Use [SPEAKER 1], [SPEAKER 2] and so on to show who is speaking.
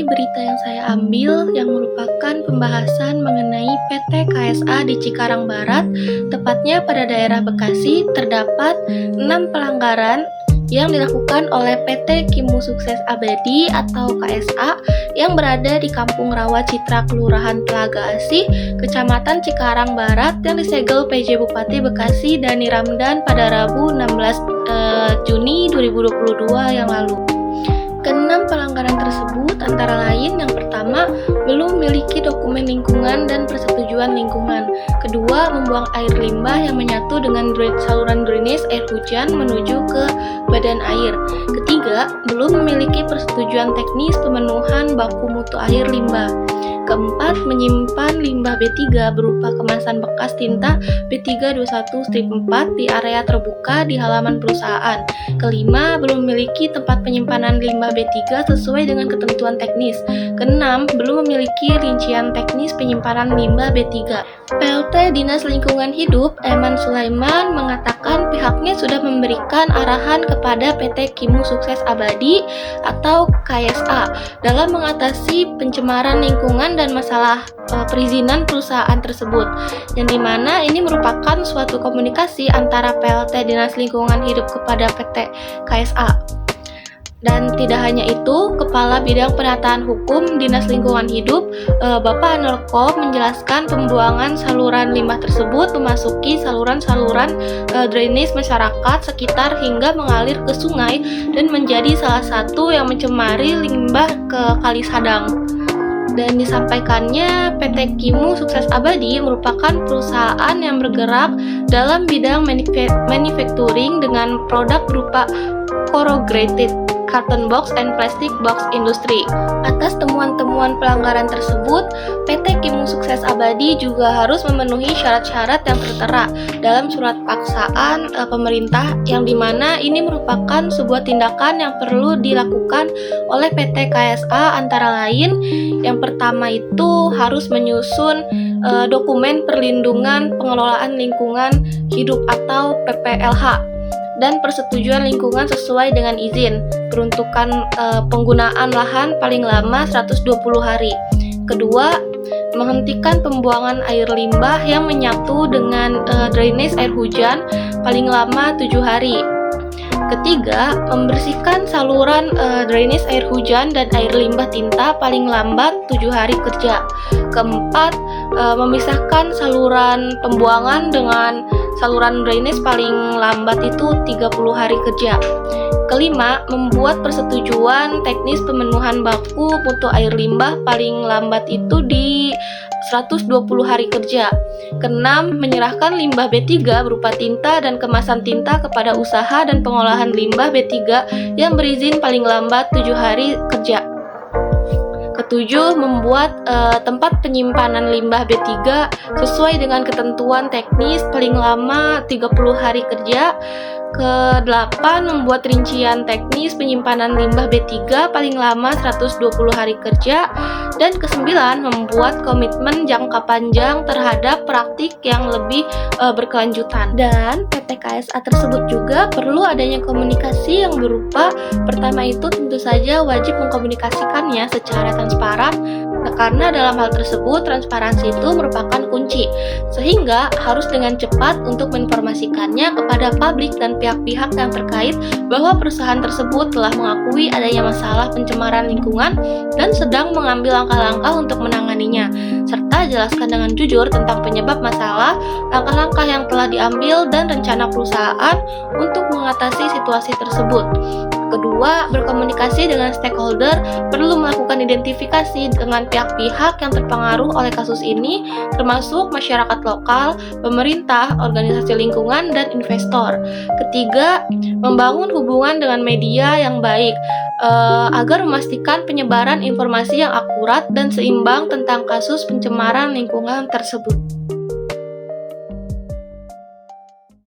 [SPEAKER 1] berita yang saya ambil yang merupakan pembahasan mengenai PT KSA di Cikarang Barat, tepatnya pada daerah Bekasi, terdapat 6 pelanggaran yang dilakukan oleh PT Kimu Sukses Abadi atau KSA yang berada di Kampung Rawa Citra, Kelurahan Telaga Asih, Kecamatan Cikarang Barat yang disegel PJ Bupati Bekasi Dani Ramdan pada Rabu 16 Juni 2022 yang lalu. Keenam pelanggaran tersebut antara lain yang pertama, belum memiliki dokumen lingkungan dan persetujuan lingkungan. Kedua, membuang air limbah yang menyatu dengan saluran drainase air hujan menuju ke badan air. Ketiga, belum memiliki persetujuan teknis pemenuhan baku mutu air limbah. Keempat, menyimpan limbah B3 berupa kemasan bekas tinta B321-4 di area terbuka di halaman perusahaan. Kelima, belum memiliki tempat penyimpanan limbah B3 sesuai dengan ketentuan teknis. Keenam, belum memiliki rincian teknis penyimpanan limbah B3. PLT Dinas Lingkungan Hidup Eman Sulaiman mengatakan pihaknya sudah memberikan arahan kepada PT Kimu Sukses Abadi atau KSA dalam mengatasi pencemaran lingkungan dan masalah perizinan perusahaan tersebut, yang dimana ini merupakan suatu komunikasi antara PLT Dinas Lingkungan Hidup kepada PT KSA. Dan tidak hanya itu, Kepala Bidang Penataan Hukum Dinas Lingkungan Hidup, Bapak Anorko, menjelaskan pembuangan saluran limbah tersebut memasuki saluran-saluran drainase masyarakat sekitar hingga mengalir ke sungai dan menjadi salah satu yang mencemari limbah ke Kali Sadang. Dan disampaikannya PT Kimu Sukses Abadi merupakan perusahaan yang bergerak dalam bidang manufacturing dengan produk berupa corrugated carton box and plastic box industry. Atas temuan-temuan pelanggaran tersebut, PT Kimu Sukses Abadi juga harus memenuhi syarat-syarat yang tertera dalam surat paksaan pemerintah, yang dimana ini merupakan sebuah tindakan yang perlu dilakukan oleh PT KSA antara lain. Yang pertama itu harus menyusun dokumen perlindungan pengelolaan lingkungan hidup atau PPLH dan persetujuan lingkungan sesuai dengan izin. Peruntukan penggunaan lahan paling lama 120 hari. Kedua, menghentikan pembuangan air limbah yang menyatu dengan drainase air hujan paling lama 7 hari. Ketiga, membersihkan saluran drainase air hujan dan air limbah tinta paling lambat 7 hari kerja. Keempat, memisahkan saluran pembuangan dengan saluran drainase paling lambat itu 30 hari kerja. Kelima, membuat persetujuan teknis pemenuhan baku mutu air limbah paling lambat itu di 120 hari kerja. Keenam, menyerahkan limbah B3 berupa tinta dan kemasan tinta kepada usaha dan pengolahan limbah B3 yang berizin paling lambat 7 hari kerja. Ketujuh, membuat tempat penyimpanan limbah B3 sesuai dengan ketentuan teknis paling lama 30 hari kerja. Kedelapan, membuat rincian teknis penyimpanan limbah B3 paling lama 120 hari kerja. Dan kesembilan, membuat komitmen jangka panjang terhadap praktik yang lebih berkelanjutan. Dan PT KSA tersebut juga perlu adanya komunikasi yang berupa, pertama itu tentu saja wajib mengkomunikasikannya secara transparan, karena dalam hal tersebut transparansi itu merupakan kunci, sehingga harus dengan cepat untuk menginformasikannya kepada publik dan pihak-pihak yang terkait bahwa perusahaan tersebut telah mengakui adanya masalah pencemaran lingkungan dan sedang mengambil langkah-langkah untuk menanganinya, serta jelaskan dengan jujur tentang penyebab masalah, langkah-langkah yang telah diambil, dan rencana perusahaan untuk mengatasi situasi tersebut. Kedua, berkomunikasi dengan stakeholder, perlu melakukan identifikasi dengan pihak-pihak yang terpengaruh oleh kasus ini, termasuk masyarakat lokal, pemerintah, organisasi lingkungan, dan investor. Ketiga, membangun hubungan dengan media yang baik agar memastikan penyebaran informasi yang akurat dan seimbang tentang kasus pencemaran lingkungan tersebut.